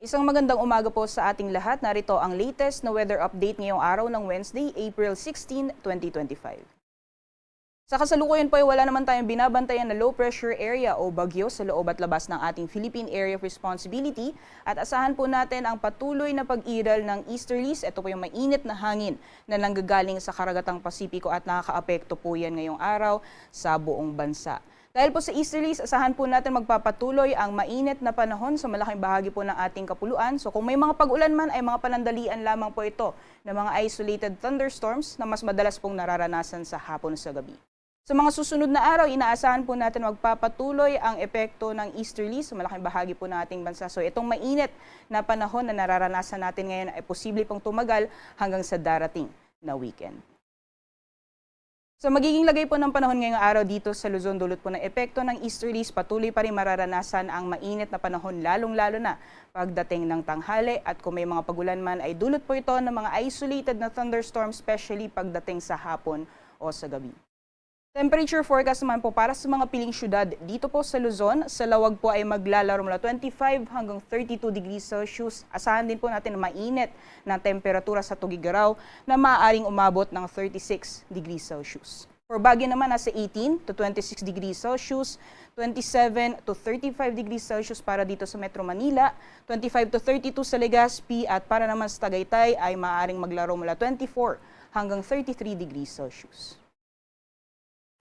Isang magandang umaga po sa ating lahat. Narito ang latest na weather update ngayong araw ng Wednesday, April 16, 2025. Sa kasalukuyan po ay wala naman tayong binabantayan na low pressure area o bagyo sa loob at labas ng ating Philippine Area of Responsibility at asahan po natin ang patuloy na pag-iral ng easterlies. Ito po yung mainit na hangin na nanggagaling sa karagatang Pasipiko at nakakaapekto po yan ngayong araw sa buong bansa. Dahil po sa easterlies, asahan po natin magpapatuloy ang mainit na panahon sa malaking bahagi po ng ating kapuluan. So kung may mga pag-ulan man ay mga panandalian lamang po ito ng mga isolated thunderstorms na mas madalas pong nararanasan sa hapon sa gabi. Sa mga susunod na araw, inaasahan po natin magpapatuloy ang epekto ng easterlies sa malaking bahagi po ng ating bansa. So itong mainit na panahon na nararanasan natin ngayon ay posible pong tumagal hanggang sa darating na weekend. So magiging lagay po ng panahon ngayong araw dito sa Luzon dulot po ng epekto ng easterlies, patuloy pa rin mararanasan ang mainit na panahon lalong-lalo na pagdating ng tanghali at kung may mga pagulan man ay dulot po ito ng mga isolated na thunderstorms, especially pagdating sa hapon o sa gabi. Temperature forecast naman po para sa mga piling syudad dito po sa Luzon, sa lawag po ay maglalaro mula 25 hanggang 32 degrees Celsius. Asahan din po natin na mainit na temperatura sa Tugigaraw na maaaring umabot ng 36 degrees Celsius. For Baguio naman nasa 18 to 26 degrees Celsius, 27 to 35 degrees Celsius para dito sa Metro Manila, 25 to 32 sa Legazpi at para naman sa Tagaytay ay maaaring maglaro mula 24 hanggang 33 degrees Celsius.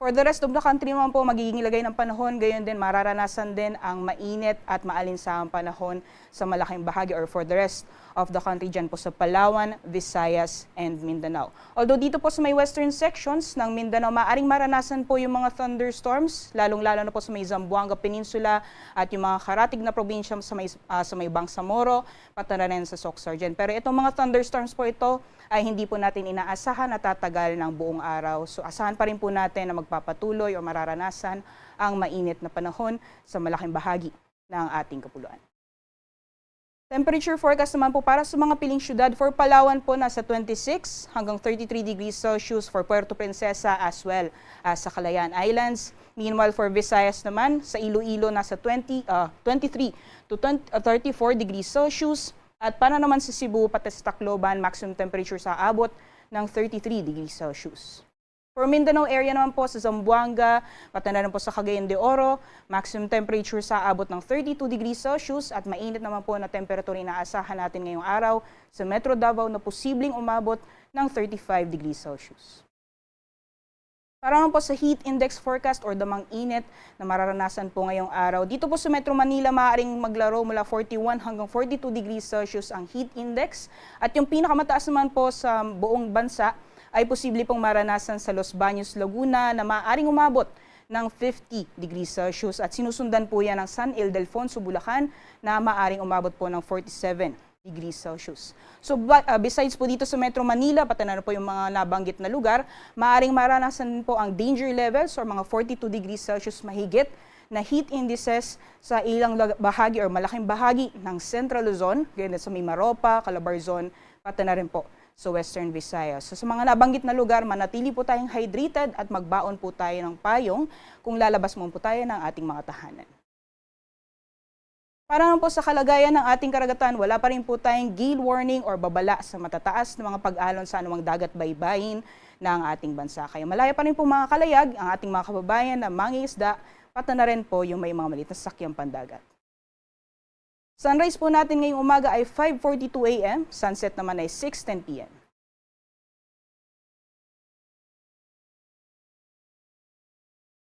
For the rest of the country naman po, magiging lagay ng panahon, gayon din mararanasan din ang mainit at maalinsahang panahon sa malaking bahagi or for the rest of the country dyan po sa Palawan, Visayas, and Mindanao. Although dito po sa may western sections ng Mindanao, maaring maranasan po yung mga thunderstorms, lalong-lalo na po sa may Zamboanga Peninsula at yung mga karatig na probinsya sa may Bangsamoro, pati na rin sa Soxargen. Pero itong mga thunderstorms po ito ay hindi po natin inaasahan na tatagal ng buong araw. So asahan pa rin po natin na magpapatuloy o mararanasan ang mainit na panahon sa malaking bahagi ng ating kapuluan. Temperature forecast naman po para sa mga piling syudad for Palawan po nasa 26 hanggang 33 degrees Celsius, for Puerto Princesa as well as sa Calayan Islands. Meanwhile for Visayas naman sa Iloilo nasa 23 to 34 degrees Celsius. At para naman sa Cebu, pati sa Tacloban, maximum temperature sa abot ng 33 degrees Celsius. For Mindanao area naman po sa Zamboanga, pati na rin po sa Cagayan de Oro, maximum temperature sa abot ng 32 degrees Celsius at mainit naman po na temperature inaasahan natin ngayong araw sa Metro Davao na posibleng umabot ng 35 degrees Celsius. Para naman po sa heat index forecast or damang init na mararanasan po ngayong araw. Dito po sa Metro Manila, maaaring maglaro mula 41 hanggang 42 degrees Celsius ang heat index. At yung pinakamataas naman po sa buong bansa ay posible pong maranasan sa Los Baños, Laguna na maaaring umabot ng 50 degrees Celsius. At sinusundan po yan ng San Ildefonso, Bulacan na maaaring umabot po ng 47 degrees Celsius. So besides po dito sa Metro Manila, pati na po yung mga nabanggit na lugar, maaaring maranasan po ang danger levels or mga 42 degrees Celsius mahigit na heat indices sa ilang bahagi or malaking bahagi ng Central Luzon, ganyan sa Mimaropa, Calabarzon, pati na rin po sa Western Visayas. So sa mga nabanggit na lugar, manatili po tayong hydrated at magbaon po tayo ng payong kung lalabas mo po tayo ng ating mga tahanan. Para naman po sa kalagayan ng ating karagatan, wala pa rin po tayong gale warning or babala sa matataas na mga pag-alon sa anumang dagat baybayin ng ating bansa. Kaya malaya pa rin po mga kalayag ang ating mga kababayan na mangingisda, pati na rin po yung may mga maliit na sasakyang pandagat. Sunrise po natin ngayong umaga ay 5:42 AM, sunset naman ay 6:10 PM.